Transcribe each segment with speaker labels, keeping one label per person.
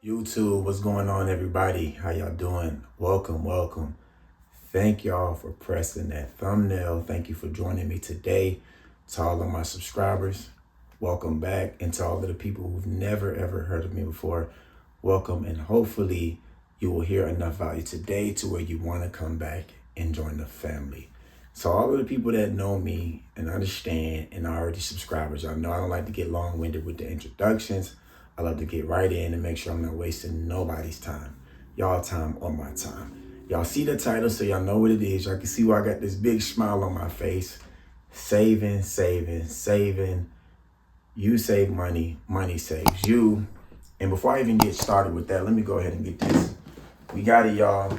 Speaker 1: YouTube, what's going on, everybody? How y'all doing? Welcome. Thank y'all for pressing that thumbnail. Thank you for joining me today. To all of my subscribers, welcome back. And to all of the people who've never ever heard of me before, welcome. And hopefully you will hear enough value today to where you want to come back and join the family. So all of the people that know me and understand and are already subscribers, y'all know I don't like to get long-winded with the introductions. I love to get right in and make sure I'm not wasting nobody's time. Y'all time or my time. Y'all see the title, so y'all know what it is. Y'all can see why I got this big smile on my face. Saving. You save money, money saves you. And before I even get started with that, let me go ahead and get this. We got it, y'all.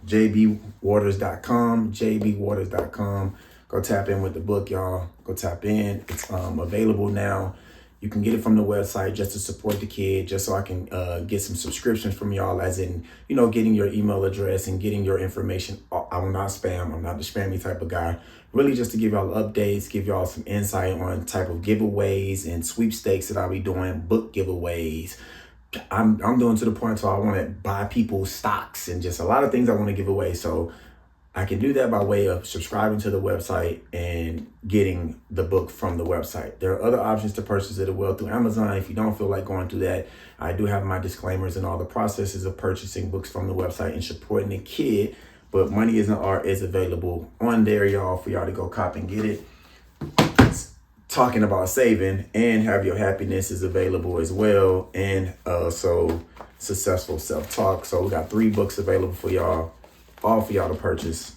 Speaker 1: jbwaters.com. Go tap in with the book, y'all. Go tap in. It's available now. You can get it from the website just to support the kid, just so I can get some subscriptions from y'all, as in, getting your email address and getting your information. I'm not spam. I'm not the spammy type of guy. Really just to give y'all updates, give y'all some insight on type of giveaways and sweepstakes that I'll be doing, book giveaways. I'm doing to the point so I want to buy people stocks and just a lot of things I want to give away. So I can do that by way of subscribing to the website and getting the book from the website. There are other options to purchase it as well through Amazon. If you don't feel like going through that, I do have my disclaimers and all the processes of purchasing books from the website and supporting the kid. But Money Isn't Art is available on there, y'all, for y'all to go cop and get it. Talking about saving and Have Your Happiness is available as well. And so Successful Self-Talk. So we got 3 books available for y'all. All for y'all to purchase.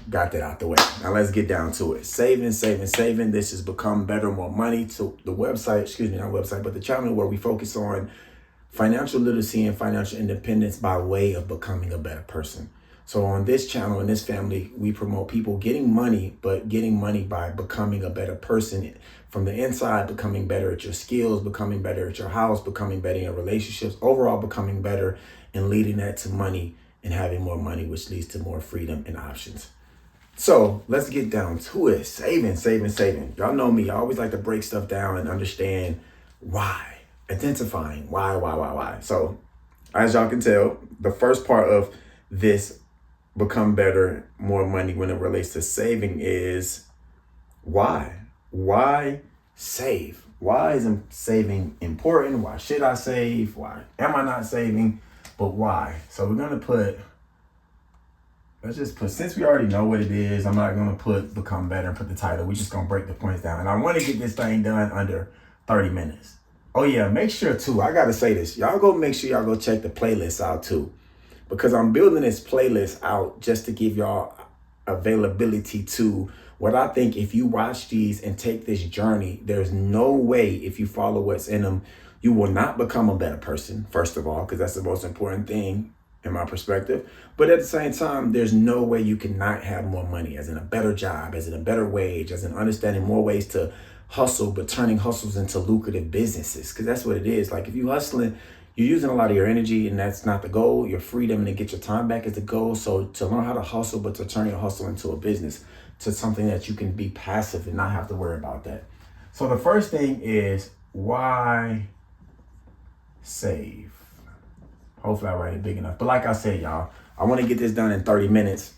Speaker 1: Got that out the way. Now let's get down to it. Saving. This has become Better, More Money. To the website, not website, but the channel where we focus on financial literacy and financial independence by way of becoming a better person. So on this channel, in this family, we promote people getting money, but getting money by becoming a better person from the inside, becoming better at your skills, becoming better at your house, becoming better in your relationships, overall becoming better and leading that to money and having more money, which leads to more freedom and options. So let's get down to it. Saving. Y'all know me. I always like to break stuff down and understand why. Identifying why. So as y'all can tell, the first part of this become better, more money when it relates to saving is why. Why save? Why is saving important? Why should I save? Why am I not saving? But why? So we're going to let's just put, since we already know what it is, I'm not going to put become better and put the title. We're just going to break the points down. And I want to get this thing done under 30 minutes. Oh yeah, make sure too, I got to say this. Y'all go make sure y'all go check the playlist out too. Because I'm building this playlist out just to give y'all availability to what I think if you watch these and take this journey, there's no way if you follow what's in them, you will not become a better person, first of all, because that's the most important thing in my perspective. But at the same time, there's no way you cannot have more money, as in a better job, as in a better wage, as in understanding more ways to hustle, but turning hustles into lucrative businesses. Because that's what it is. Like if you hustling, you're using a lot of your energy and that's not the goal. Your freedom and to get your time back is the goal. So to learn how to hustle, but to turn your hustle into a business, to something that you can be passive and not have to worry about that. So the first thing is why save? Hopefully I write it big enough. But like I said, y'all, I want to get this done in 30 minutes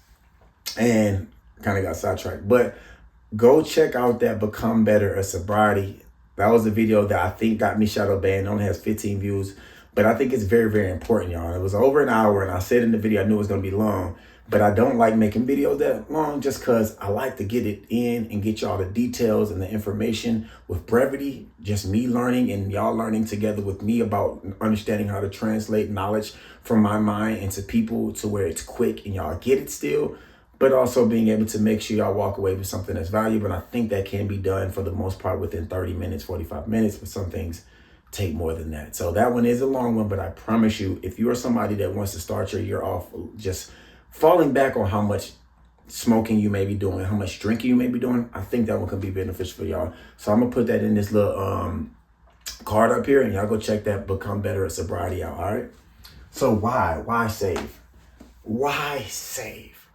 Speaker 1: and kind of got sidetracked. But go check out that Become Better at Sobriety. That was a video that I think got me shadow banned. It only has 15 views. But I think it's very, very important, y'all. It was over an hour, and I said in the video I knew it was going to be long. But I don't like making videos that long just because I like to get it in and get y'all the details and the information with brevity. Just me learning and y'all learning together with me about understanding how to translate knowledge from my mind into people to where it's quick and y'all get it still. But also being able to make sure y'all walk away with something that's valuable. And I think that can be done for the most part within 30 minutes, 45 minutes. But some things take more than that. So that one is a long one. But I promise you, if you are somebody that wants to start your year off just falling back on how much smoking you may be doing, how much drinking you may be doing, I think that one could be beneficial for y'all. So I'm going to put that in this little card up here. And y'all go check that Become Better at Sobriety out. All right. So why save? Why save?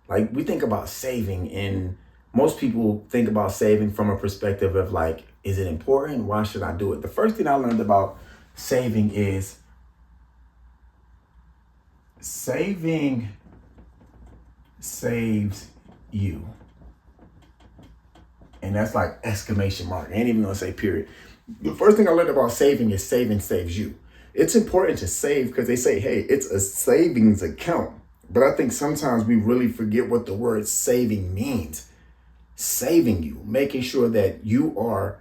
Speaker 1: Like we think about saving and most people think about saving from a perspective of like, is it important? Why should I do it? The first thing I learned about saving is saving saves you. And that's like exclamation mark. I ain't even gonna say period. The first thing I learned about saving is saving saves you. It's important to save because they say, hey, it's a savings account. But I think sometimes we really forget what the word saving means. Saving you, making sure that you are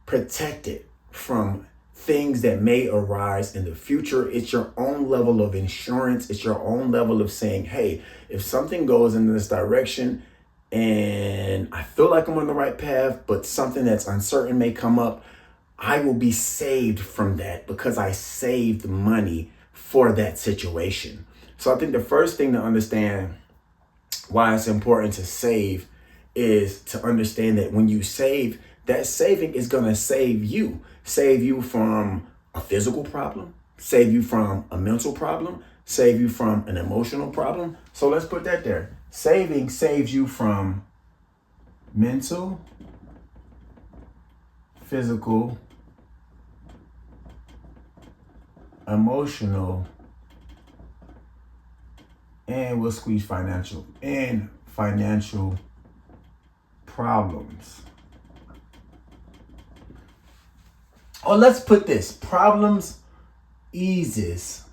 Speaker 1: protected from things that may arise in the future. It's your own level of insurance. It's your own level of saying, hey, if something goes in this direction and I feel like I'm on the right path, but something that's uncertain may come up, I will be saved from that because I saved money for that situation. So I think the first thing to understand why it's important to save is to understand that when you save, that saving is going to save you from a physical problem, save you from a mental problem, save you from an emotional problem. So let's put that there. Saving saves you from mental, physical, emotional, and we'll squeeze financial problems. Or let's put this, problems eases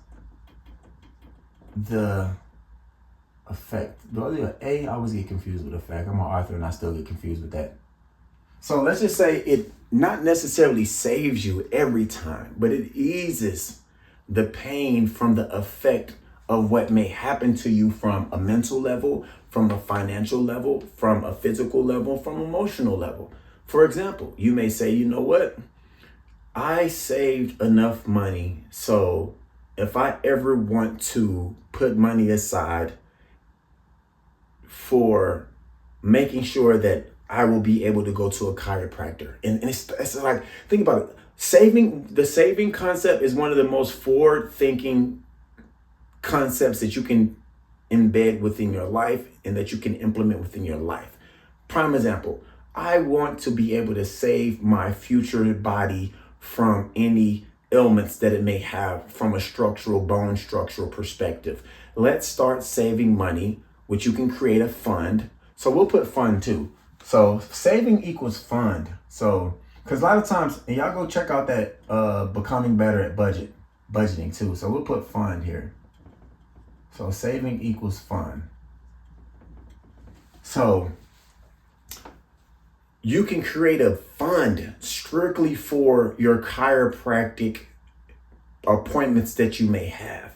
Speaker 1: the effect. Do I do an A? I always get confused with effect. I'm an author and I still get confused with that. So let's just say it not necessarily saves you every time, but it eases the pain from the effect of what may happen to you from a mental level, from a financial level, from a physical level, from an emotional level. For example, you may say, you know what? I saved enough money, so if I ever want to put money aside for making sure that I will be able to go to a chiropractor. And it's like, think about it. The saving concept is one of the most forward-thinking concepts that you can embed within your life and that you can implement within your life. Prime example, I want to be able to save my future body from any ailments that it may have from a bone structural perspective. Let's start saving money, which you can create a fund. So we'll put fund too. So saving equals fund. So, because a lot of times, and y'all go check out that Becoming Better at Budgeting too. So we'll put fund here. So saving equals fund. So you can create a fund strictly for your chiropractic appointments that you may have.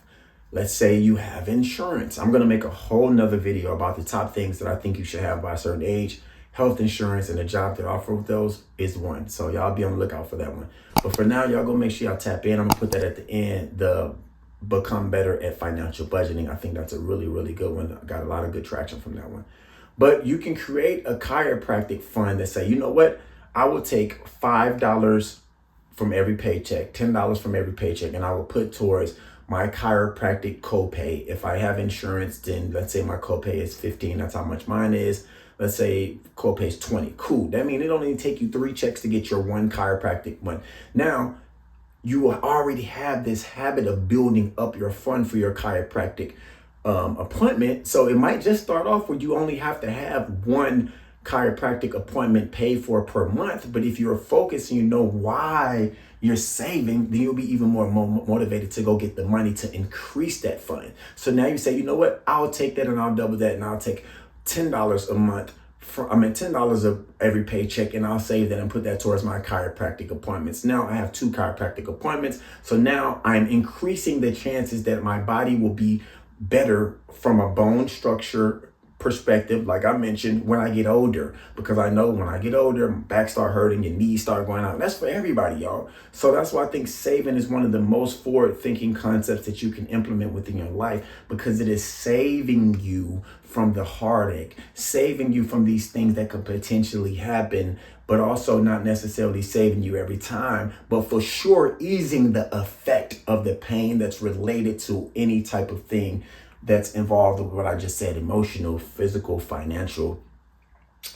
Speaker 1: Let's say you have insurance. I'm going to make a whole nother video about the top things that I think you should have by a certain age. Health insurance and a job that offer those is one. So y'all be on the lookout for that one. But for now, y'all go make sure y'all tap in. I'm gonna put that at the end, the Become Better at Financial Budgeting. I think that's a really, really good one. I got a lot of good traction from that one. But you can create a chiropractic fund that say, you know what? I will take $5 from every paycheck, $10 from every paycheck, and I will put towards my chiropractic copay. If I have insurance, then let's say my copay is $15. That's how much mine is. Let's say copay is $20. Cool. That means it only take you 3 checks to get your one chiropractic one. Now, you already have this habit of building up your fund for your chiropractic appointment. So it might just start off where you only have to have one chiropractic appointment paid for per month. But if you're focused and you know why you're saving, then you'll be even more motivated to go get the money to increase that fund. So now you say, you know what, I'll take that and I'll double that and I'll take $10 a month. $10 of every paycheck, and I'll save that and put that towards my chiropractic appointments. Now I have 2 chiropractic appointments. So now I'm increasing the chances that my body will be better from a bone structure perspective, like I mentioned, when I get older, because I know when I get older, my back start hurting, your knees start going out. That's for everybody, y'all. So that's why I think saving is one of the most forward-thinking concepts that you can implement within your life, because it is saving you from the heartache, saving you from these things that could potentially happen, but also not necessarily saving you every time, but for sure easing the effect of the pain that's related to any type of thing that's involved with what I just said: emotional, physical, financial,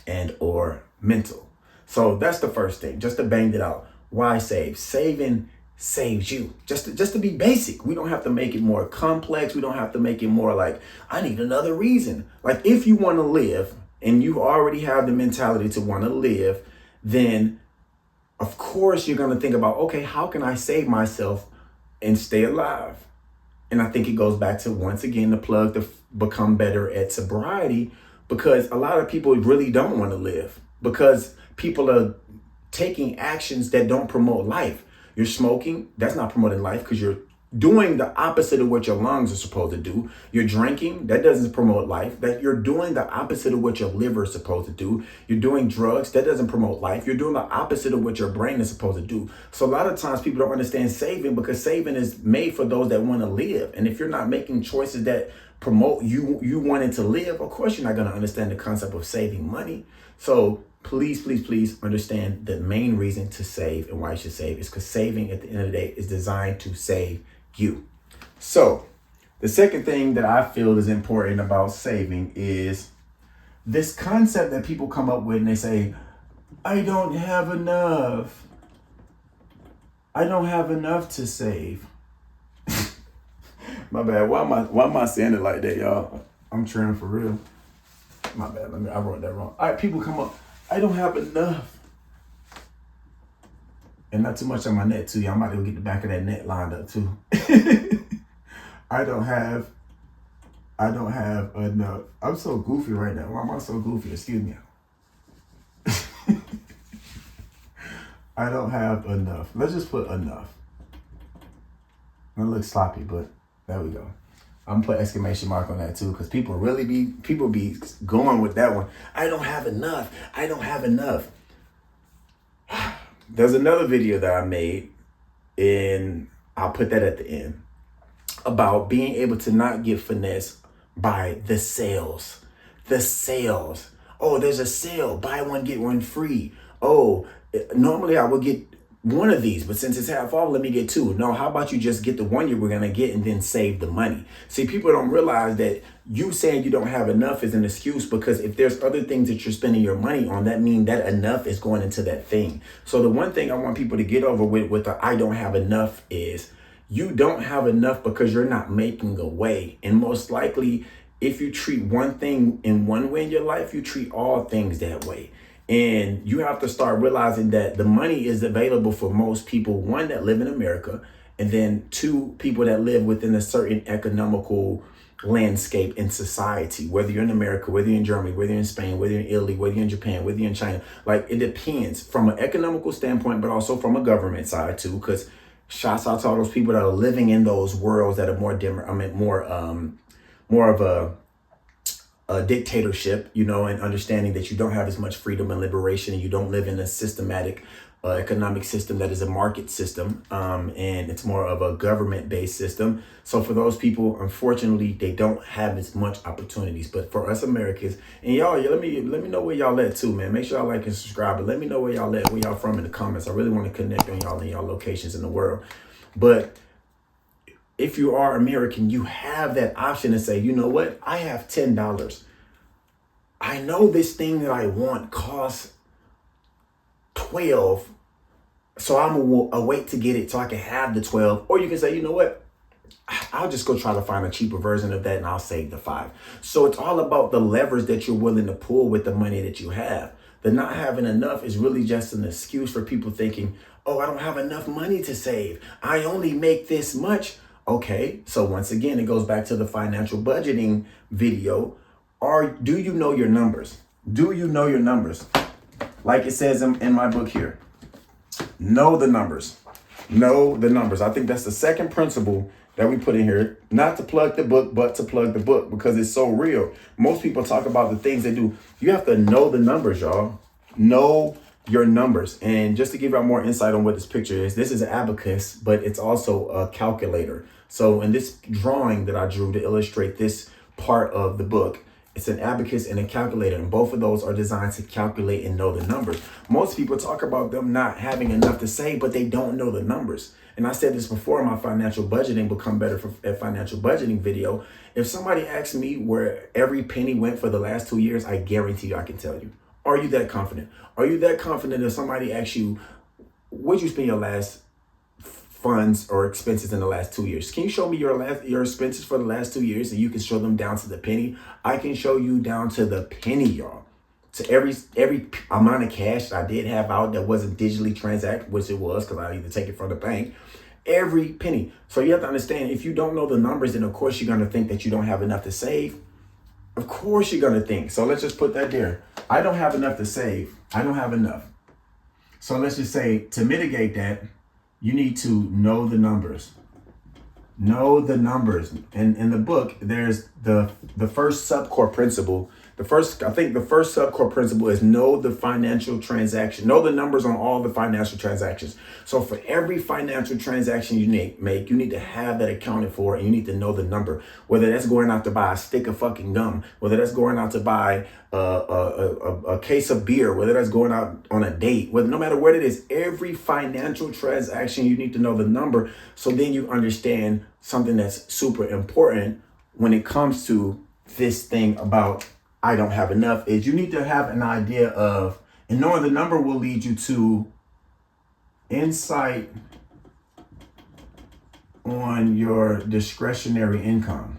Speaker 1: and or mental. So that's the first thing, just to bang it out. Why save? Saving saves you. Just to be basic. We don't have to make it more complex. We don't have to make it more like, I need another reason. Like, if you want to live and you already have the mentality to want to live, then of course you're going to think about, okay, how can I save myself and stay alive? And I think it goes back to, once again, the plug to become better at sobriety, because a lot of people really don't want to live because people are taking actions that don't promote life. You're smoking, that's not promoting life because you're doing the opposite of what your lungs are supposed to do. You're drinking, that doesn't promote life. That you're doing the opposite of what your liver is supposed to do. You're doing drugs, that doesn't promote life. You're doing the opposite of what your brain is supposed to do. So a lot of times people don't understand saving, because saving is made for those that want to live. And if you're not making choices that promote you wanting to live, of course you're not going to understand the concept of saving money. So please understand the main reason to save and why you should save is because saving at the end of the day is designed to save you. So the second thing that I feel is important about saving is this concept that people come up with, and they say, I don't have enough. I don't have enough to save. My bad. Why am I saying it like that, y'all? I'm trying for real. My bad. I wrote that wrong. All right, people come up. I don't have enough. And not too much on my net too. Y'all might go get the back of that net lined up too. I don't have enough. I'm so goofy right now. Why am I so goofy? Excuse me. I don't have enough. Let's just put enough. It looks sloppy, but there we go. I'm gonna put exclamation mark on that too, because people be going with that one. I don't have enough. I don't have enough. There's another video that I made, and I'll put that at the end, about being able to not get finessed by the sales. The sales. Oh, there's a sale. Buy one, get one free. Oh, normally I would get one of these, but since it's half off, let me get two. No, how about you just get the one you were going to get and then save the money? See, people don't realize that you saying you don't have enough is an excuse, because if there's other things that you're spending your money on, that means that enough is going into that thing. So the one thing I want people to get over with the I don't have enough is, you don't have enough because you're not making a way. And most likely, if you treat one thing in one way in your life, you treat all things that way. And you have to start realizing that the money is available for most people, one, that live in America, and then two, people that live within a certain economical landscape in society, whether you're in America, whether you're in Germany, whether you're in Spain, whether you're in Italy, whether you're in Japan, whether you're in China. Like, it depends from an economical standpoint, but also from a government side too, because shouts out to all those people that are living in those worlds that are more of a dictatorship, and understanding that you don't have as much freedom and liberation, and you don't live in a systematic economic system that is a market system, and it's more of a government-based system. So for those people, unfortunately, they don't have as much opportunities. But for us Americans, and y'all, let me know where y'all at too, man. Make sure y'all like and subscribe, but let me know where y'all at, where y'all from in the comments. I really want to connect on y'all and y'all locations in the world. But if you are American, you have that option to say, you know what? I have $10. I know this thing that I want costs $12. So I'm gonna wait to get it so I can have the 12. Or you can say, you know what? I'll just go try to find a cheaper version of that and I'll save the 5. So it's all about the levers that you're willing to pull with the money that you have. The not having enough is really just an excuse for people thinking, oh, I don't have enough money to save. I only make this much. Okay, so once again, it goes back to the financial budgeting video. Do you know your numbers? Do you know your numbers? Like it says in my book here, know the numbers. Know the numbers. I think that's the second principle that we put in here, not to plug the book, but to plug the book, because it's so real. Most people talk about the things they do. You have to know the numbers, y'all. Know your numbers. And just to give y'all more insight on what this picture is, this is an abacus, but it's also a calculator. So in this drawing that I drew to illustrate this part of the book, it's an abacus and a calculator, and both of those are designed to calculate and know the numbers. Most people talk about them not having enough to save, but they don't know the numbers. And I said this before in my financial budgeting, become better at financial budgeting video. If somebody asks me where every penny went for the last 2 years, I guarantee you I can tell you. Are you that confident? Are you that confident if somebody asks you, where'd you spend your last funds or expenses in the last 2 years? Can you show me your expenses for the last 2 years? And you can show them down to the penny. I can show you down to the penny, y'all. To every amount of cash that I did have out that wasn't digitally transacted, which it was because I either take it from the bank, every penny. So you have to understand, if you don't know the numbers, then of course you're going to think that you don't have enough to save. Of course you're going to think. So let's just put that there. I don't have enough to save. I don't have enough. So let's just say, to mitigate that, you need to know the numbers. Know the numbers. And in the book, there's the first sub-core principle. The first sub-core principle is know the financial transaction. Know the numbers on all the financial transactions. So for every financial transaction you make, you need to have that accounted for, and you need to know the number. Whether that's going out to buy a stick of fucking gum, whether that's going out to buy a case of beer, whether that's going out on a date, no matter what it is, every financial transaction, you need to know the number. So then you understand something that's super important when it comes to this thing about I don't have enough, is you need to have an idea of, and knowing the number will lead you to insight on your discretionary income.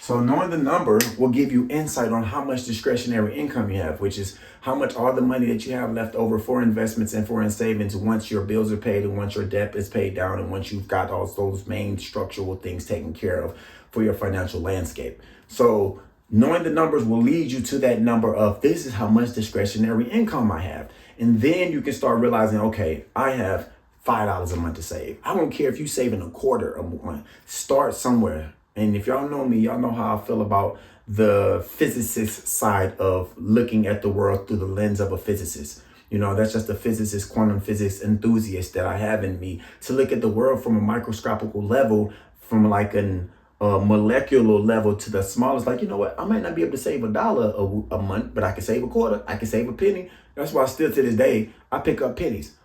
Speaker 1: So knowing the number will give you insight on how much discretionary income you have, which is how much all the money that you have left over for investments and for savings once your bills are paid and once your debt is paid down and once you've got all those main structural things taken care of for your financial landscape. So knowing the numbers will lead you to that number of, this is how much discretionary income I have. And then you can start realizing, okay, I have $5 a month to save. I don't care if you're saving a quarter a month. Start somewhere. And if y'all know me, y'all know how I feel about the physicist side of looking at the world through the lens of a physicist. You know, that's just a physicist, quantum physics enthusiast that I have in me, to look at the world from a microscopical level, from like a molecular level to the smallest. Like, you know what? I might not be able to save $1 a month, but I can save a quarter. I can save a penny. That's why still to this day, I pick up pennies.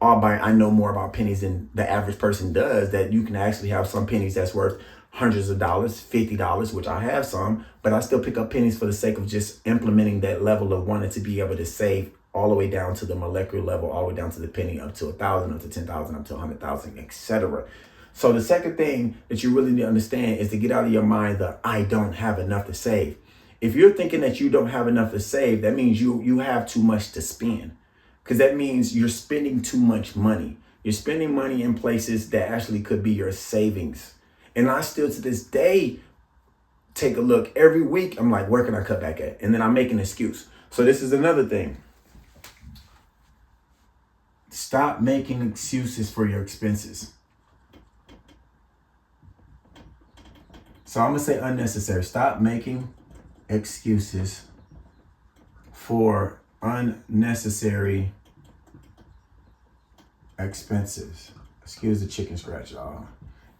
Speaker 1: Albeit I know more about pennies than the average person does, that you can actually have some pennies that's worth hundreds of dollars, $50, which I have some, but I still pick up pennies for the sake of just implementing that level of wanting to be able to save all the way down to the molecular level, all the way down to the penny, up to 1,000, up to 10,000, up to 100,000, etc. So the second thing that you really need to understand is to get out of your mind the I don't have enough to save. If you're thinking that you don't have enough to save, that means you have too much to spend, because that means you're spending too much money. You're spending money in places that actually could be your savings. And I still to this day take a look every week. I'm like, where can I cut back at? And then I make an excuse. So this is another thing. Stop making excuses for your expenses. So I'm going to say unnecessary. Stop making excuses for unnecessary expenses. Excuse the chicken scratch, y'all.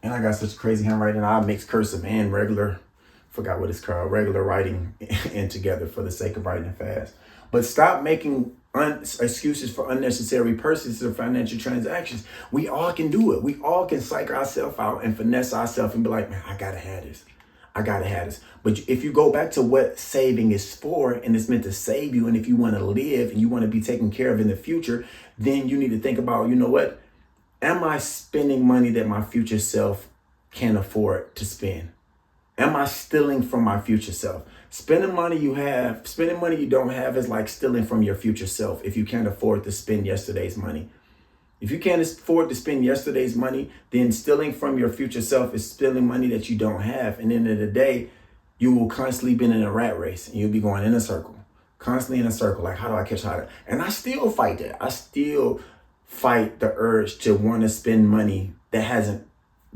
Speaker 1: And I got such crazy handwriting. I mix cursive and regular, forgot what it's called, regular writing in together for the sake of writing fast. But stop making excuses for unnecessary purchases or financial transactions. We all can do it. We all can psych ourselves out and finesse ourselves and be like, man, I gotta have this. I gotta have this. But if you go back to what saving is for, and it's meant to save you, and if you want to live and you want to be taken care of in the future, then you need to think about, you know what? Am I spending money that my future self can't afford to spend? Am I stealing from my future self? Spending money you don't have is like stealing from your future self if you can't afford to spend yesterday's money. If you can't afford to spend yesterday's money, then stealing from your future self is stealing money that you don't have. And at the end of the day, you will constantly be in a rat race and you'll be going in a circle, constantly in a circle. Like, how do I catch higher? And I still fight that. I still fight the urge to want to spend money that hasn't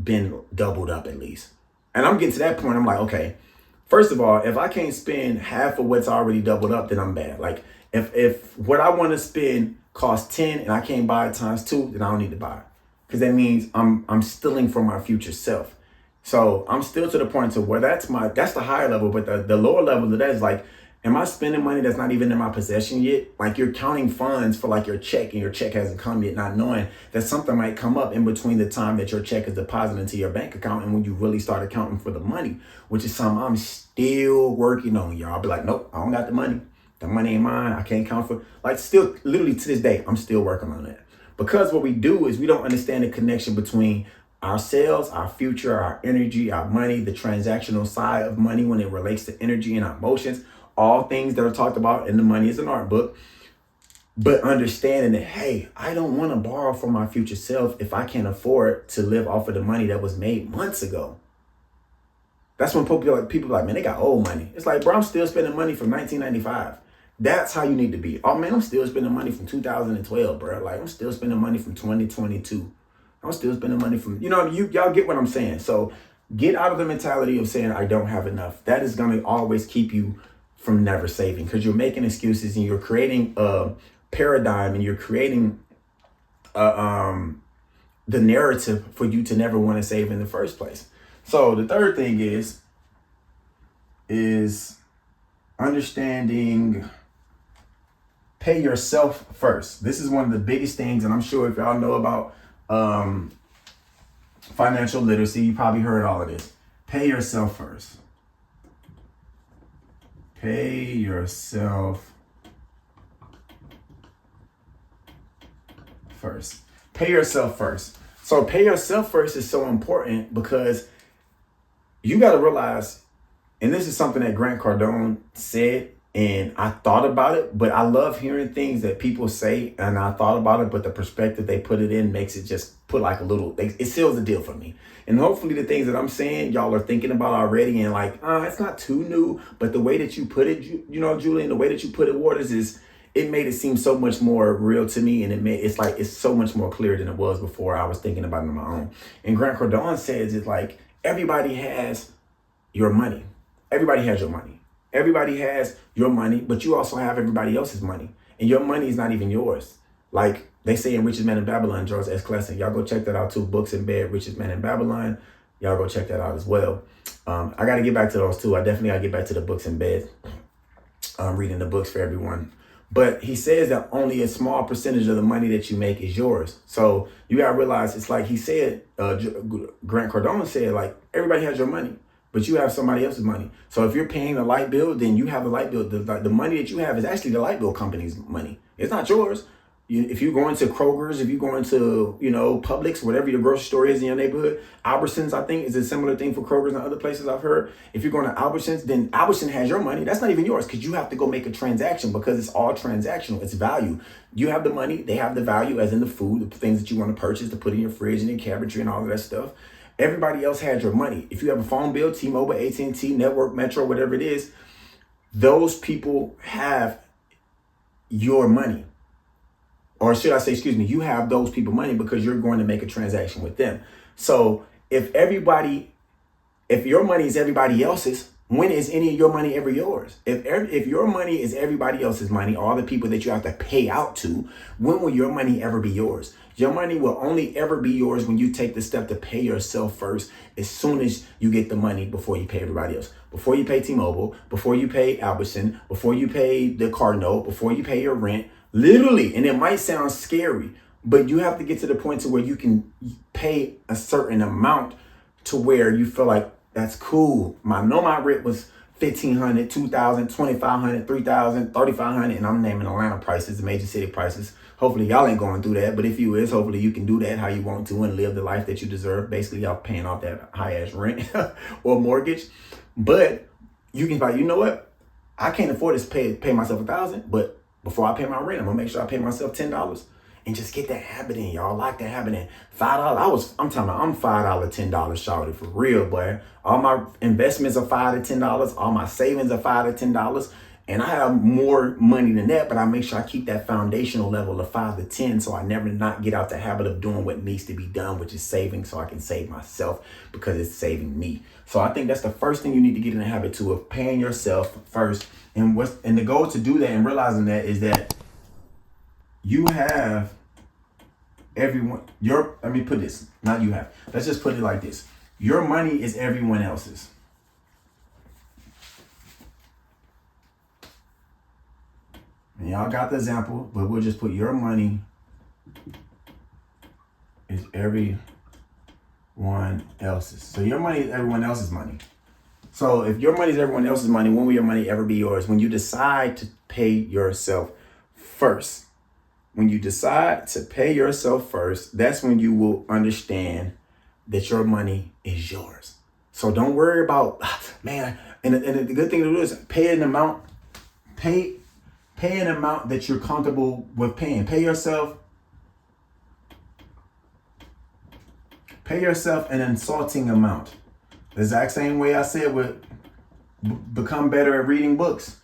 Speaker 1: been doubled up at least. And I'm getting to that point. I'm like, okay, first of all, if I can't spend half of what's already doubled up, then I'm bad. Like if what I want to spend costs 10 and I can't buy it times 2, then I don't need to buy it. Because that means I'm stealing from my future self. So I'm still to the point to where that's the higher level, but the lower level of that is like, am I spending money that's not even in my possession yet? Like you're counting funds for like your check and your check hasn't come yet, not knowing that something might come up in between the time that your check is deposited into your bank account and when you really start accounting for the money, which is something I'm still working on, y'all. I'll be like, nope, I don't got the money. The money ain't mine. I can't count for, like, still, literally to this day, I'm still working on that. Because what we do is we don't understand the connection between ourselves, our future, our energy, our money, the transactional side of money when it relates to energy and our emotions, all things that are talked about in the Money is an Art book. But understanding that, hey, I don't want to borrow from my future self if I can't afford to live off of the money that was made months ago. That's when people are like, man, they got old money. It's like, bro, I'm still spending money from 1995. That's how you need to be. Oh, man, I'm still spending money from 2012, bro. Like, I'm still spending money from 2022. I'm still spending money from, y'all get what I'm saying. So get out of the mentality of saying, I don't have enough. That is going to always keep you from never saving, because you're making excuses and you're creating a paradigm and you're creating the narrative for you to never want to save in the first place. So the third thing is understanding, pay yourself first. This is one of the biggest things, and I'm sure if y'all know about financial literacy, you probably heard all of this. Pay yourself first. Pay yourself first. Pay yourself first. So pay yourself first is so important because you got to realize, and this is something that Grant Cardone said, and I thought about it, but I love hearing things that people say, and I thought about it, but the perspective they put it in makes it just put like a little, it seals the deal for me. And hopefully the things that I'm saying, y'all are thinking about already, and like, it's not too new, but the way that you put it, Julian, the way that you put it, Waters, is, it made it seem so much more real to me, and it's so much more clear than it was before I was thinking about it on my own. And Grant Cardone says it's like, everybody has your money. Everybody has your money. Everybody has your money, but you also have everybody else's money. And your money is not even yours. Like they say in Richest Man in Babylon, George S. Clason. Y'all go check that out too. Books in Bed, Richest Man in Babylon. Y'all go check that out as well. I got to get back to those too. I definitely got to get back to the books in bed. Reading the books for everyone. But he says that only a small percentage of the money that you make is yours. So you got to realize, it's like he said, Grant Cardone said, like, everybody has your money, but you have somebody else's money. So if you're paying the light bill, then you have the light bill. The money that you have is actually the light bill company's money. It's not yours. If you go into Kroger's, if you go into, Publix, whatever your grocery store is in your neighborhood, Albertsons, I think, is a similar thing for Kroger's and other places I've heard. If you're going to Albertsons, then Albertsons has your money. That's not even yours, because you have to go make a transaction, because it's all transactional. It's value. You have the money. They have the value, as in the food, the things that you want to purchase to put in your fridge and in cabinetry and all of that stuff. Everybody else has your money. If you have a phone bill, T-Mobile, AT&T, Network, Metro, whatever it is, those people have your money. Or should I say, you have those people money because you're going to make a transaction with them. So if your money is everybody else's, when is any of your money ever yours? If your money is everybody else's money, all the people that you have to pay out to, when will your money ever be yours? Your money will only ever be yours when you take the step to pay yourself first, as soon as you get the money, before you pay everybody else. Before you pay T-Mobile, before you pay Albertson, before you pay the car note, before you pay your rent. Literally, and it might sound scary, but you have to get to the point to where you can pay a certain amount to where you feel like, that's cool. My rent was $1,500, $2,000, $2,500, $3,000, $3,500, and I'm naming Atlanta prices, the major city prices. Hopefully y'all ain't going through that, but if you is, hopefully you can do that how you want to and live the life that you deserve. Basically, y'all paying off that high ass rent or mortgage. But you can be like, you know what? I can't afford to pay myself $1,000, but before I pay my rent, I'm gonna make sure I pay myself $10 and just get that habit in, y'all. Lock that habit in. $5. I'm talking about, I'm $5, $10 shawty for real, boy. All my investments are $5 to $10. All my savings are $5 to $10. And I have more money than that, but I make sure I keep that foundational level of 5 to 10, so I never not get out the habit of doing what needs to be done, which is saving, so I can save myself because it's saving me. So I think that's the first thing you need to get in the habit to, of paying yourself first. And the goal to do that and realizing that is that you have everyone, let me put this, not you have, let's just put it like this. Your money is everyone else's. And y'all got the example, but we'll just put your money is everyone else's. So your money is everyone else's money. So if your money is everyone else's money, when will your money ever be yours? When you decide to pay yourself first. When you decide to pay yourself first, that's when you will understand that your money is yours. So don't worry about, man, and the good thing to do is pay an amount that you're comfortable with paying. Pay yourself an insulting amount. The exact same way I said with become better at reading books.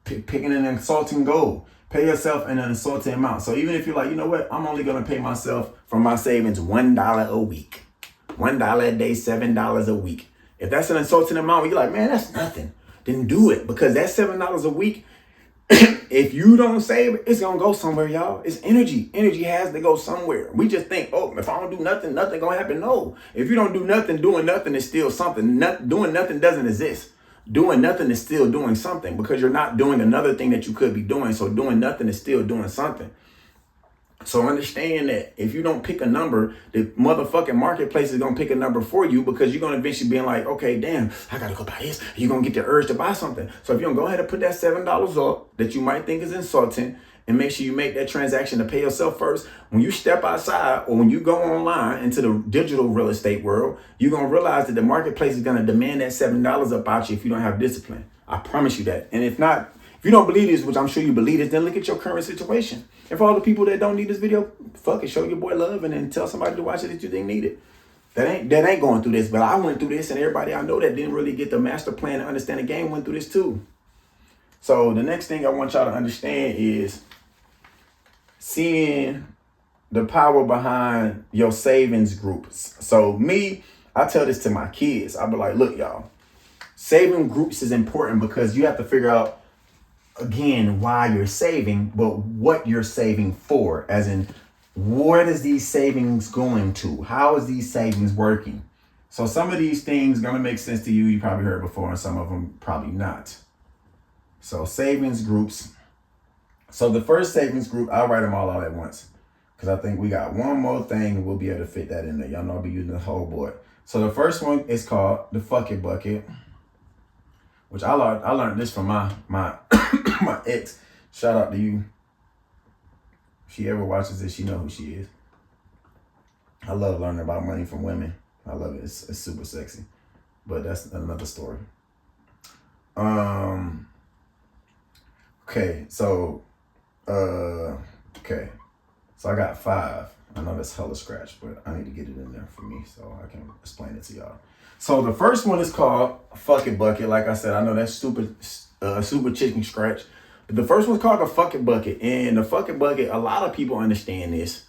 Speaker 1: Picking an insulting goal. Pay yourself an insulting amount. So even if you're like, you know what, I'm only going to pay myself from my savings $1 a week. $1 a day, $7 a week. If that's an insulting amount, you're like, man, that's nothing. Then do it, because that $7 a week, if you don't save it, it's going to go somewhere, y'all. It's energy. Energy has to go somewhere. We just think, oh, if I don't do nothing, nothing going to happen. No. If you don't do nothing, doing nothing is still something. Doing nothing doesn't exist. Doing nothing is still doing something, because you're not doing another thing that you could be doing. So doing nothing is still doing something. So understand that if you don't pick a number, the motherfucking marketplace is going to pick a number for you, because you're going to eventually be like, okay, damn, I got to go buy this. You're going to get the urge to buy something. So if you don't go ahead and put that $7 up that you might think is insulting, and make sure you make that transaction to pay yourself first, when you step outside or when you go online into the digital real estate world, you're going to realize that the marketplace is going to demand that $7 up out you if you don't have discipline. I promise you that. And if you don't believe this, which I'm sure you believe this, then look at your current situation. And for all the people that don't need this video, fuck it, show your boy love and then tell somebody to watch it that you think need it. That ain't going through this, but I went through this, and everybody I know that didn't really get the master plan and understand the game went through this too. So the next thing I want y'all to understand is seeing the power behind your savings groups. So me, I tell this to my kids. I be like, look, y'all, saving groups is important, because you have to figure out, again, why you're saving, but what you're saving for, as in, what is these savings going to? How is these savings working? So some of these things going to make sense to you. You probably heard before, and some of them probably not. So savings groups. So the first savings group, I'll write them all out at once, because I think we got one more thing and we'll be able to fit that in there. Y'all know I'll be using the whole board. So the first one is called the fuck it bucket, which I learned this from my my ex. Shout out to you. If she ever watches this, she know who she is. I love learning about money from women. I love it. It's super sexy. But that's another story. Okay, so so I got 5. I know that's hella scratch, but I need to get it in there for me so I can explain it to y'all. So the first one is called fuck it bucket. Like I said, I know that's super chicken scratch. But the first one's called a fuck it bucket. And the fuck it bucket, a lot of people understand this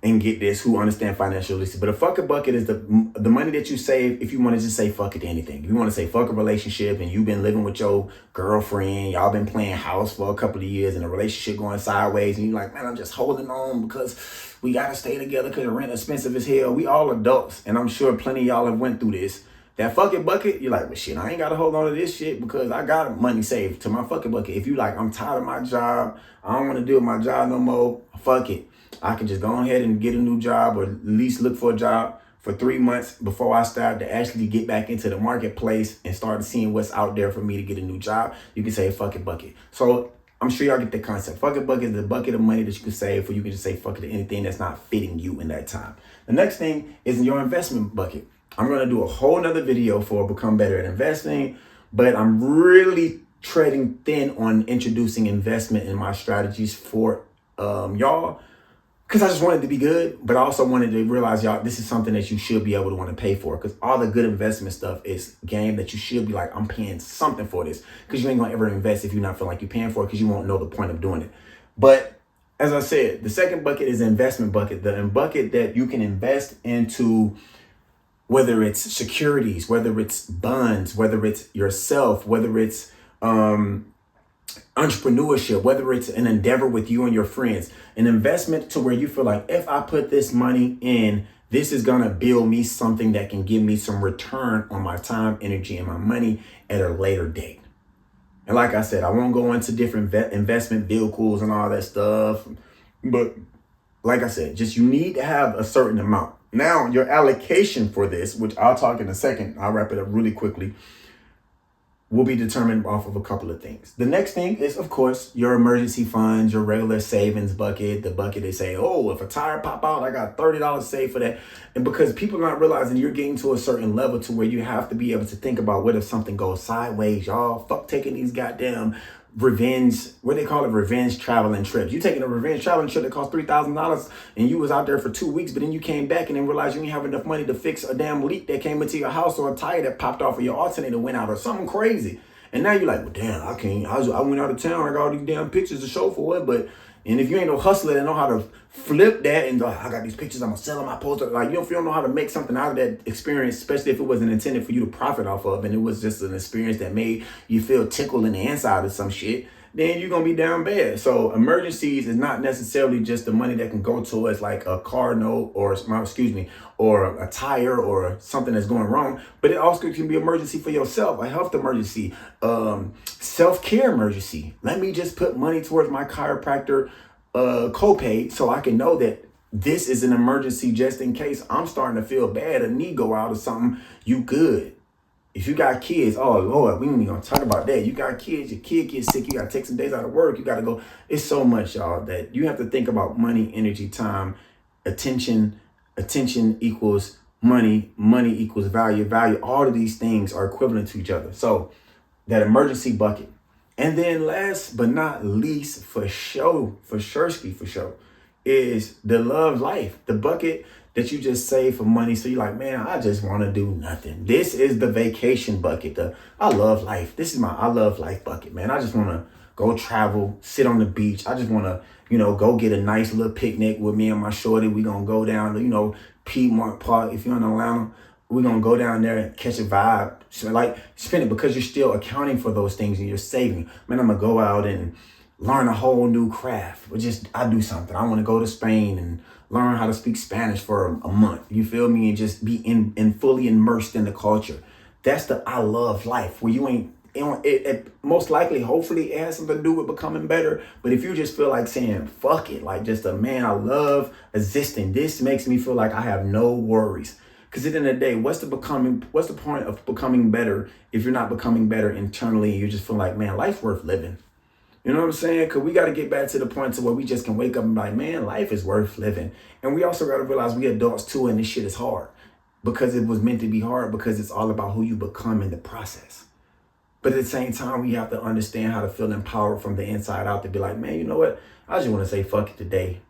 Speaker 1: and get this, who understand financial literacy. But a fuck it bucket is the money that you save if you want to just say fuck it to anything. If you want to say fuck a relationship and you've been living with your girlfriend, y'all been playing house for a couple of years and the relationship going sideways, and you're like, man, I'm just holding on because we got to stay together because the rent expensive as hell. We all adults, and I'm sure plenty of y'all have went through this. That fuck it bucket, you're like, well, shit, I ain't got to hold on to this shit because I got money saved to my fuck it bucket. If you like, I'm tired of my job, I don't want to deal with my job no more, fuck it. I can just go ahead and get a new job, or at least look for a job for 3 months before I start to actually get back into the marketplace and start seeing what's out there for me to get a new job. You can say fuck it bucket. So I'm sure y'all get the concept. Fuck it bucket is the bucket of money that you can save, or you can just say fuck it to anything that's not fitting you in that time. The next thing is in your investment bucket. I'm going to do a whole nother video for Become Better at Investing, but I'm really treading thin on introducing investment in my strategies for y'all, because I just wanted to be good, but I also wanted to realize, y'all, this is something that you should be able to want to pay for, because all the good investment stuff is game that you should be like, I'm paying something for this, because you ain't going to ever invest if you're not feeling like you're paying for it, because you won't know the point of doing it. But as I said, the second bucket is the investment bucket, the bucket that you can invest into, whether it's securities, whether it's bonds, whether it's yourself, whether it's entrepreneurship, whether it's an endeavor with you and your friends, an investment to where you feel like, if I put this money in, this is going to build me something that can give me some return on my time, energy, and my money at a later date. And like I said, I won't go into different investment vehicles and all that stuff. But like I said, just you need to have a certain amount. Now, your allocation for this, which I'll talk in a second, I'll wrap it up really quickly, will be determined off of a couple of things. The next thing is, of course, your emergency funds, your regular savings bucket, the bucket they say, oh, if a tire pop out, I got $30 saved for that. And because people are not realizing you're getting to a certain level to where you have to be able to think about what if something goes sideways, y'all. Fuck taking these goddamn revenge, what they call it, revenge traveling trips. You taking a revenge traveling trip that cost $3,000 and you was out there for 2 weeks, but then you came back and then realized you didn't have enough money to fix a damn leak that came into your house, or a tire that popped off, or your alternator went out, or something crazy. And now you're like, well, damn, I can't. I went out of town. I got all these damn pictures to show for it. But, and if you ain't no hustler that know how to flip that and I got these pictures, I'm going to sell them, I post it. Like, if you don't know how to make something out of that experience, especially if it wasn't intended for you to profit off of, and it was just an experience that made you feel tickled in the inside of some shit, then you're going to be down bad. So emergencies is not necessarily just the money that can go towards like a car note or a tire or something that's going wrong, but it also can be emergency for yourself, a health emergency, self-care emergency. Let me just put money towards my chiropractor copay so I can know that this is an emergency just in case I'm starting to feel bad, a knee go out or something. You good. If you got kids, oh Lord, we ain't even gonna talk about that. You got kids, your kid gets sick, you gotta take some days out of work, you gotta go. It's so much, y'all, that you have to think about money, energy, time, attention. Attention equals money, money equals value, value. All of these things are equivalent to each other. So that emergency bucket. And then last but not least, for sure, is the love life, the bucket that you just save for money. So you're like, man, I just want to do nothing. This is the vacation bucket. The I love life. This is my I love life bucket, man. I just want to go travel, sit on the beach. I just want to, go get a nice little picnic with me and my shorty. We going to go down to, Piedmont Park. If you're in Atlanta, we're going to go down there and catch a vibe. So like spend it because you're still accounting for those things and you're saving. Man, I'm going to go out and learn a whole new craft. Or just, I do something. I want to go to Spain and learn how to speak Spanish for a month. You feel me? And just be in fully immersed in the culture. That's the I love life, where you ain't, it most likely, hopefully, it has something to do with becoming better. But if you just feel like saying, fuck it, like just a man, I love existing. This makes me feel like I have no worries. Because at the end of the day, what's the point of becoming better if you're not becoming better internally? You just feel like, man, life's worth living. You know what I'm saying? Because we got to get back to the point to where we just can wake up and be like, man, life is worth living. And we also got to realize we adults too, and this shit is hard. Because it was meant to be hard, because it's all about who you become in the process. But at the same time, we have to understand how to feel empowered from the inside out to be like, man, you know what? I just want to say fuck it today.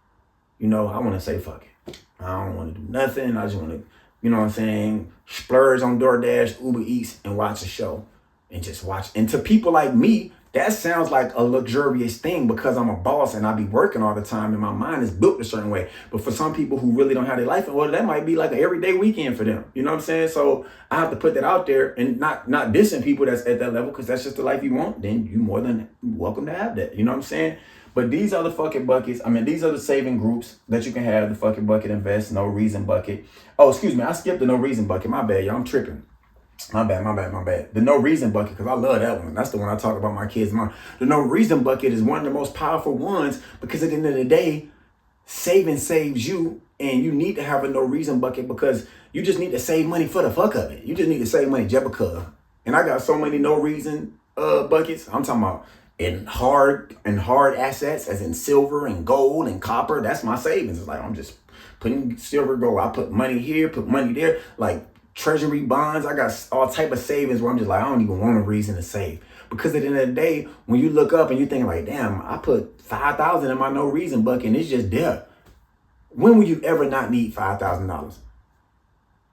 Speaker 1: I want to say fuck it. I don't want to do nothing. I just want to, splurge on DoorDash, Uber Eats, and watch a show. And just watch. And to people like me, that sounds like a luxurious thing because I'm a boss and I be working all the time and my mind is built a certain way. But for some people who really don't have their life in order, that might be like an everyday weekend for them. You know what I'm saying? So I have to put that out there and not dissing people that's at that level, because that's just the life you want. Then you more than welcome to have that. You know what I'm saying? But these are the fucking buckets. These are the saving groups that you can have. The fucking bucket invest, no reason bucket. Oh, excuse me. I skipped the no reason bucket. My bad, y'all. I'm tripping. My bad. The no reason bucket, because I love that one. That's the one I talk about my kids' mom. The no reason bucket is one of the most powerful ones, because at the end of the day, saving saves you, and you need to have a no reason bucket because you just need to save money for the fuck of it. You just need to save money just because. And I got so many no reason buckets. I'm talking about in hard assets, as in silver and gold and copper. That's my savings. It's like I'm just putting silver, gold. I put money here, put money there, like treasury bonds. I got all type of savings where I'm just like, I don't even want a reason to save. Because at the end of the day, when you look up and you think like, damn, I put $5,000 in my no reason bucket and it's just there. When will you ever not need $5,000?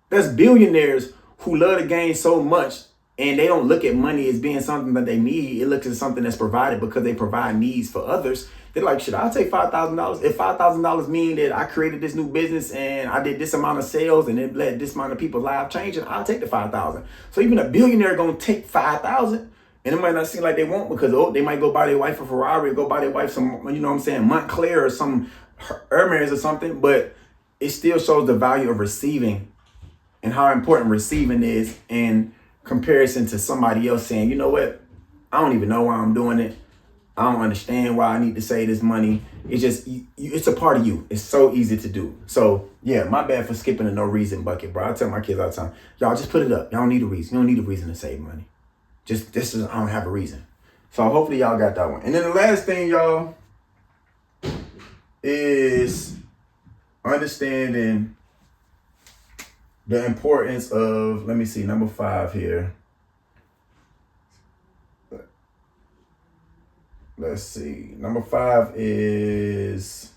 Speaker 1: There's billionaires who love the game so much and they don't look at money as being something that they need. It looks at something that's provided because they provide needs for others. They're like, shit, I'll take $5,000. If $5,000 mean that I created this new business and I did this amount of sales and it led this amount of people's lives changing, I'll take the $5,000. So even a billionaire gonna take $5,000, and it might not seem like they won't, because they might go buy their wife a Ferrari, or go buy their wife some, Montclair or some Hermes or something, but it still shows the value of receiving and how important receiving is in comparison to somebody else saying, you know what, I don't even know why I'm doing it. I don't understand why I need to save this money. it's a part of you. It's so easy to do. So yeah, my bad for skipping the no reason bucket, bro. I tell my kids all the time, y'all just put it up. Y'all don't need a reason. You don't need a reason to save money. Just this is I don't have a reason. So hopefully y'all got that one. And then the last thing, y'all, is understanding the importance of, let me see, number 5 here. Let's see. Number 5 is,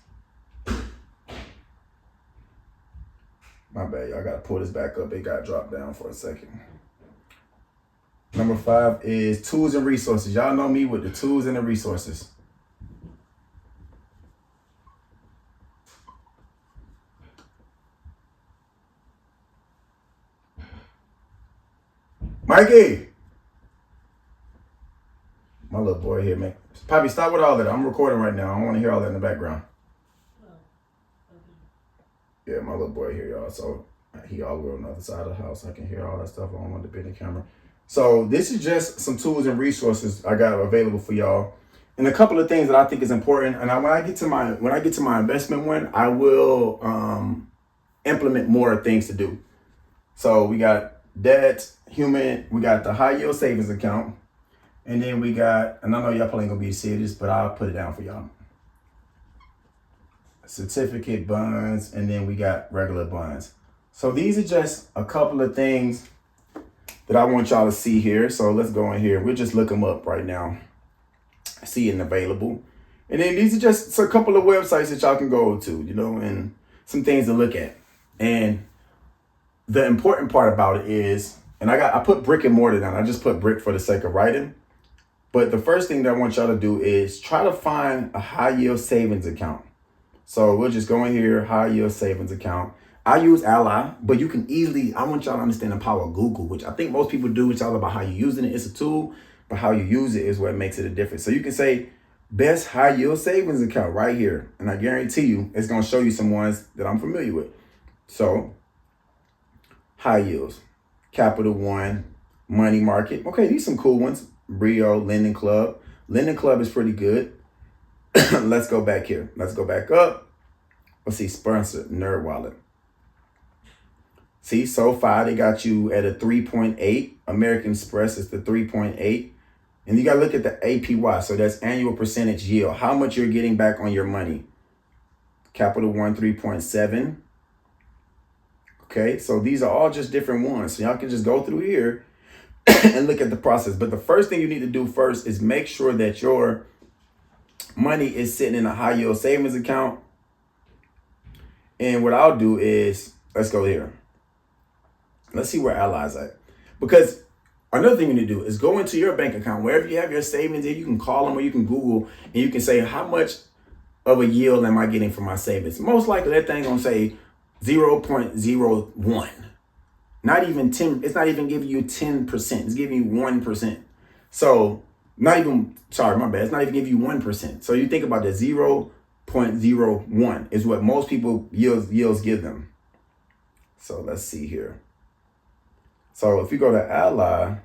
Speaker 1: my bad, y'all gotta pull this back up. It got dropped down for a second. Number 5 is tools and resources. Y'all know me with the tools and the resources. Mikey! My little boy here, man. Poppy, stop with all that. I'm recording right now. I don't want to hear all that in the background. Yeah, my little boy here, y'all. So he all the way on the other side of the house. I can hear all that stuff. I don't want to be in the camera. So this is just some tools and resources I got available for y'all, and a couple of things that I think is important. And when I get to my investment one, I will implement more things to do. So we got debt, human. We got the high yield savings account, and then we got. And I know y'all probably ain't gonna be serious, but I'll put it down for y'all. Certificate bonds, and then we got regular bonds. So these are just a couple of things that I want y'all to see here. So let's go in here. We'll just look them up right now. See it available. And then these are just a couple of websites that y'all can go to, and some things to look at. And the important part about it is, and I put brick and mortar down. I just put brick for the sake of writing. But the first thing that I want y'all to do is try to find a high yield savings account. So we'll just go in here, high yield savings account. I use Ally, but you can easily, I want y'all to understand the power of Google, which I think most people do. It's all about how you're using it. It's a tool, but how you use it is what makes it a difference. So you can say best high yield savings account right here. And I guarantee you, it's going to show you some ones that I'm familiar with. So high yields, Capital One, Money Market. Okay, these are some cool ones. Brio, Lending Club. Lending Club is pretty good. Let's go back here. Let's go back up. Let's see, sponsor, Nerd Wallet. See, SoFi, they got you at a 3.8. American Express is the 3.8. And you got to look at the APY. So that's annual percentage yield. How much you're getting back on your money. Capital One, 3.7. Okay, so these are all just different ones. So y'all can just go through here and look at the process. But the first thing you need to do first is make sure that your money is sitting in a high yield savings account. And what I'll do is, let's go here. Let's see where Ally's at. Because another thing you need to do is go into your bank account, wherever you have your savings in, you can call them or you can Google and you can say, how much of a yield am I getting from my savings? Most likely that thing gonna say 0.01. Not even 10, it's not even giving you 10%, it's giving you 1%. So not even, sorry, my bad, it's not even giving you 1%. So you think about that, 0.01 is what most people yields give them. So let's see here. So if you go to Ally,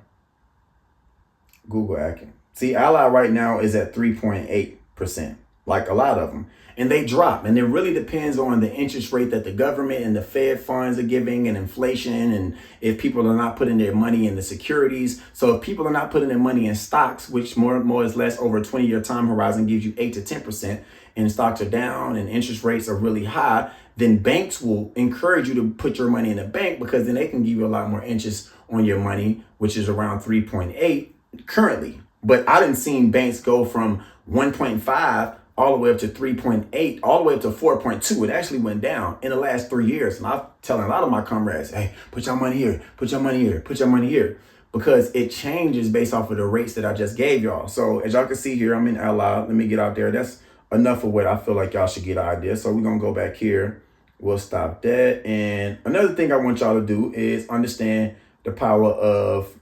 Speaker 1: Google Action. See, Ally right now is at 3.8%, like a lot of them. And they drop. And it really depends on the interest rate that the government and the Fed funds are giving and inflation. And if people are not putting their money in the securities. So if people are not putting their money in stocks, which more or less over a 20-year time horizon gives you 8 to 10%, and stocks are down and interest rates are really high, then banks will encourage you to put your money in a bank because then they can give you a lot more interest on your money, which is around 3.8 currently. But I didn't see banks go from 1.5 all the way up to 3.8, all the way up to 4.2. It actually went down in the last 3 years. And I'm telling a lot of my comrades, hey, put your money here, put your money here, put your money here, because it changes based off of the rates that I just gave y'all. So as y'all can see here, I'm in Ally. Let me get out there. That's enough of what I feel like y'all should get an idea. So we're going to go back here. We'll stop that. And another thing I want y'all to do is understand the power of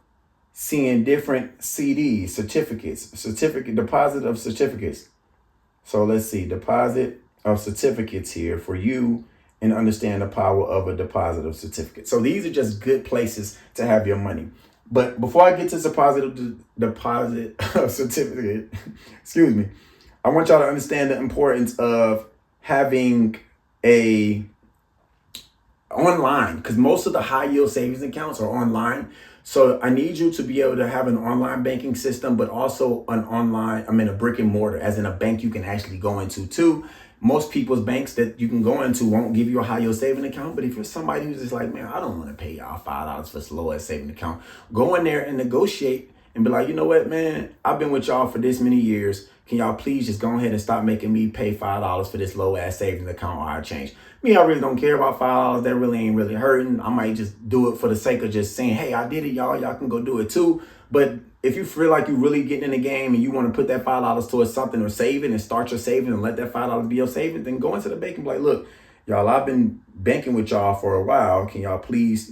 Speaker 1: seeing different CDs, certificate deposit of certificates. So let's see, deposit of certificates here for you, and understand the power of a deposit of certificate. So these are just good places to have your money. But before I get to deposit of certificate, excuse me, I want y'all to understand the importance of having a online, because most of the high yield savings accounts are online. So I need you to be able to have an online banking system, but also a brick and mortar, as in a bank you can actually go into too. Most people's banks that you can go into won't give you a high yield saving account. But if you're somebody who's just like, man, I don't want to pay y'all $5 for this low ass saving account, go in there and negotiate and be like, you know what, man, I've been with y'all for this many years. Can y'all please just go ahead and stop making me pay $5 for this low ass savings account, or I change? Me, I really don't care about $5. That really ain't really hurting. I might just do it for the sake of just saying, hey, I did it, y'all. Y'all can go do it too. But if you feel like you're really getting in the game and you want to put that $5 towards something, or save it and start your saving and let that $5 be your saving, then go into the bank and be like, look, y'all, I've been banking with y'all for a while. Can y'all please,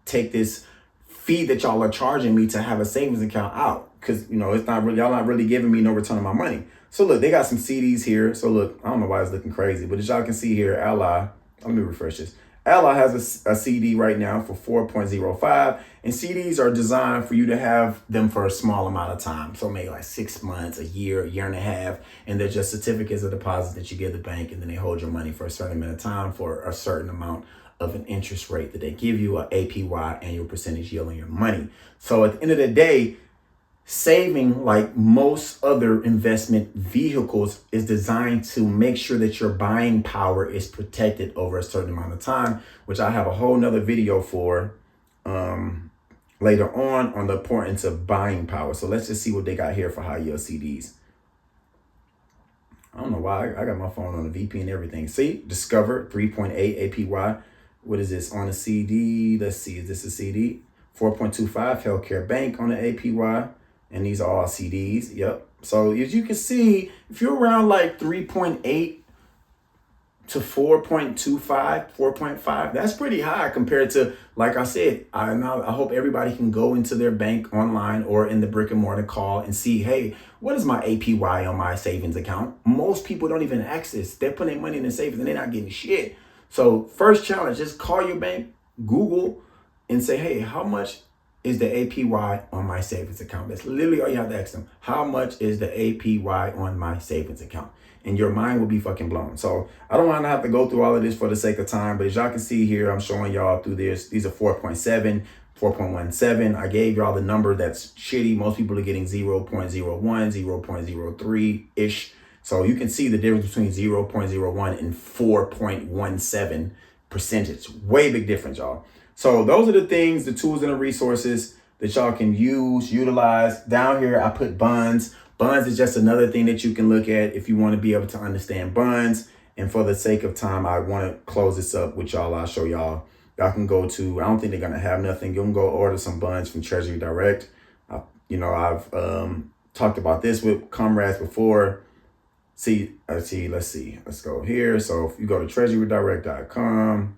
Speaker 1: take this fee that y'all are charging me to have a savings account out? Because, it's not really, y'all not really giving me no return on my money. So look, they got some CDs here. So look, I don't know why it's looking crazy, but as y'all can see here, Ally, let me refresh this. Ally has a CD right now for 4.05, and CDs are designed for you to have them for a small amount of time. So maybe like 6 months, a year and a half, and they're just certificates of deposit that you give the bank, and then they hold your money for a certain amount of time for a certain amount of an interest rate that they give you, a APY, annual percentage yield on your money. So at the end of the day, saving, like most other investment vehicles, is designed to make sure that your buying power is protected over a certain amount of time, which I have a whole nother video for later on the importance of buying power. So let's just see what they got here for high yield CDs. I don't know why I got my phone on the VP and everything. See, Discover 3.8 APY. What is this on a CD? Let's see, is this a CD? 4.25 Healthcare Bank on the APY. And these are all CDs. Yep. So as you can see, if you're around like 3.8 to 4.25, 4.5, that's pretty high compared to, like I said, I hope everybody can go into their bank online or in the brick and mortar, call and see, hey, what is my APY on my savings account? Most people don't even access. They're putting money in the savings and they're not getting shit. So first challenge, just call your bank, Google, and say, hey, how much is the APY on my savings account? That's literally all you have to ask them. How much is the APY on my savings account? And your mind will be fucking blown. So I don't want to have to go through all of this for the sake of time, but as y'all can see here, I'm showing y'all through this. These are 4.7, 4.17. I gave y'all the number that's shitty. Most people are getting 0.01, 0.03-ish. So you can see the difference between 0.01 and 4.17 percentage. Way big difference, y'all. So those are the things, the tools and the resources that y'all can utilize. Down here, I put bonds. Bonds is just another thing that you can look at if you want to be able to understand bonds. And for the sake of time, I want to close this up with y'all. I'll show y'all. Y'all can go to, I don't think they're going to have nothing. You can go order some bonds from Treasury Direct. I've talked about this with comrades before. Let's see. Let's go here. So if you go to treasurydirect.com,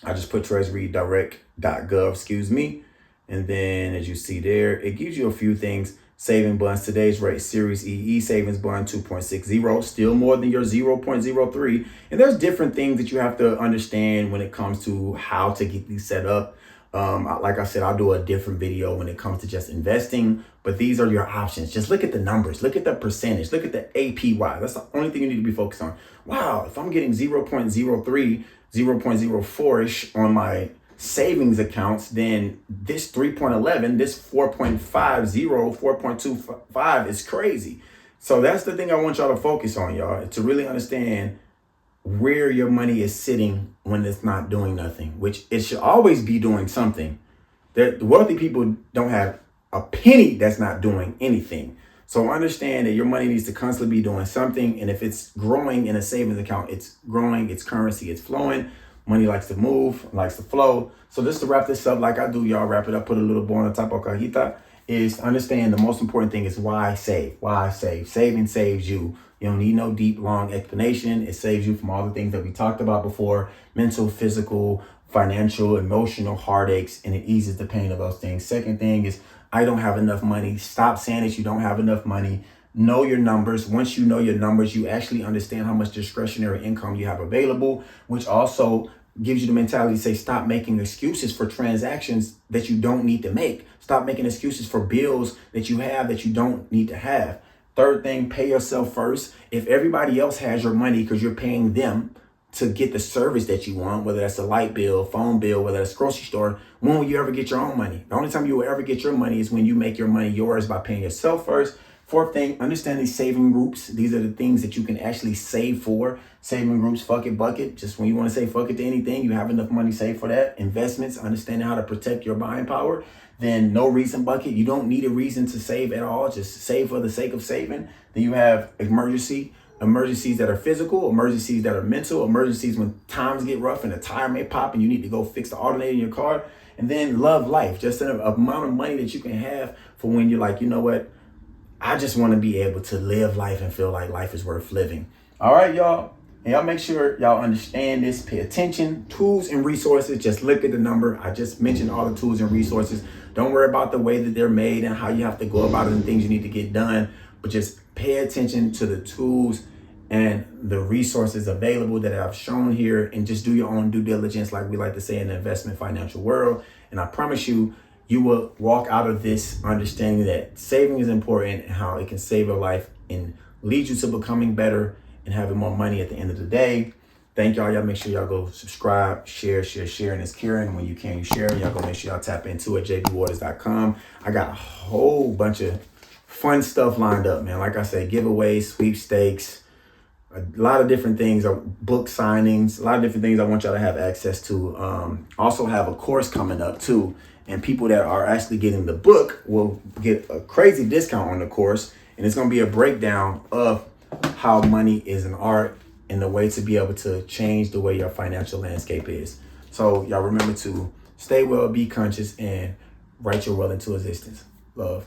Speaker 1: I just put treasurydirect.gov, and then as you see there, it gives you a few things. Saving bonds, today's rate, Series EE savings bond 2.60, still more than your 0.03. And there's different things that you have to understand when it comes to how to get these set up. Like I said, I'll do a different video when it comes to just investing, but these are your options. Just look at the numbers, look at the percentage, look at the APY. That's the only thing you need to be focused on. Wow, if I'm getting 0.03, 0.04-ish on my savings accounts, then this 3.11, this 4.50, 4.25 is crazy. So that's the thing I want y'all to focus on, y'all, to really understand where your money is sitting when it's not doing nothing, which it should always be doing something. The wealthy people don't have a penny that's not doing anything. So understand that your money needs to constantly be doing something. And if it's growing in a savings account, it's growing, it's currency, it's flowing. Money likes to move, likes to flow. So just to wrap this up like I do, y'all, wrap it up, put a little bow on the top of cajita, is understand the most important thing is why save. Why save? Saving saves you. You don't need no deep, long explanation. It saves you from all the things that we talked about before: mental, physical, financial, emotional heartaches, and it eases the pain of those things. Second thing is, I don't have enough money. Stop saying that you don't have enough money. Know your numbers. Once you know your numbers, you actually understand how much discretionary income you have available, which also gives you the mentality to say, stop making excuses for transactions that you don't need to make. Stop making excuses for bills that you have that you don't need to have. Third thing, pay yourself first. If everybody else has your money because you're paying them to get the service that you want, whether that's a light bill, phone bill, whether that's grocery store, when will you ever get your own money? The only time you will ever get your money is when you make your money yours by paying yourself first. Fourth thing, understand these saving groups. These are the things that you can actually save for. Saving groups, fuck it, bucket. Just when you want to say fuck it to anything, you have enough money saved for that. Investments, understanding how to protect your buying power. Then no reason bucket. You don't need a reason to save at all. Just save for the sake of saving. Then you have emergencies that are physical, emergencies that are mental, emergencies when times get rough and a tire may pop and you need to go fix the alternator in your car. And then love life, just an amount of money that you can have for when you're like, you know what? I just want to be able to live life and feel like life is worth living. All right, y'all. And y'all make sure y'all understand this. Pay attention. Tools and resources. Just look at the number. I just mentioned all the tools and resources. Don't worry about the way that they're made and how you have to go about it and things you need to get done. But just pay attention to the tools and the resources available that I've shown here, and just do your own due diligence, like we like to say in the investment financial world. And I promise you, you will walk out of this understanding that saving is important and how it can save your life and lead you to becoming better and having more money at the end of the day. Thank y'all. Y'all make sure y'all go subscribe, share, and it's caring. When you can, you share. Y'all go make sure y'all tap into it, jbwaters.com. I got a whole bunch of fun stuff lined up, man. Like I said, giveaways, sweepstakes, a lot of different things, book signings, a lot of different things I want y'all to have access to. Also have a course coming up too. And people that are actually getting the book will get a crazy discount on the course. And it's going to be a breakdown of how money is an art and the way to be able to change the way your financial landscape is. So y'all remember to stay well, be conscious, and write your will into existence. Love.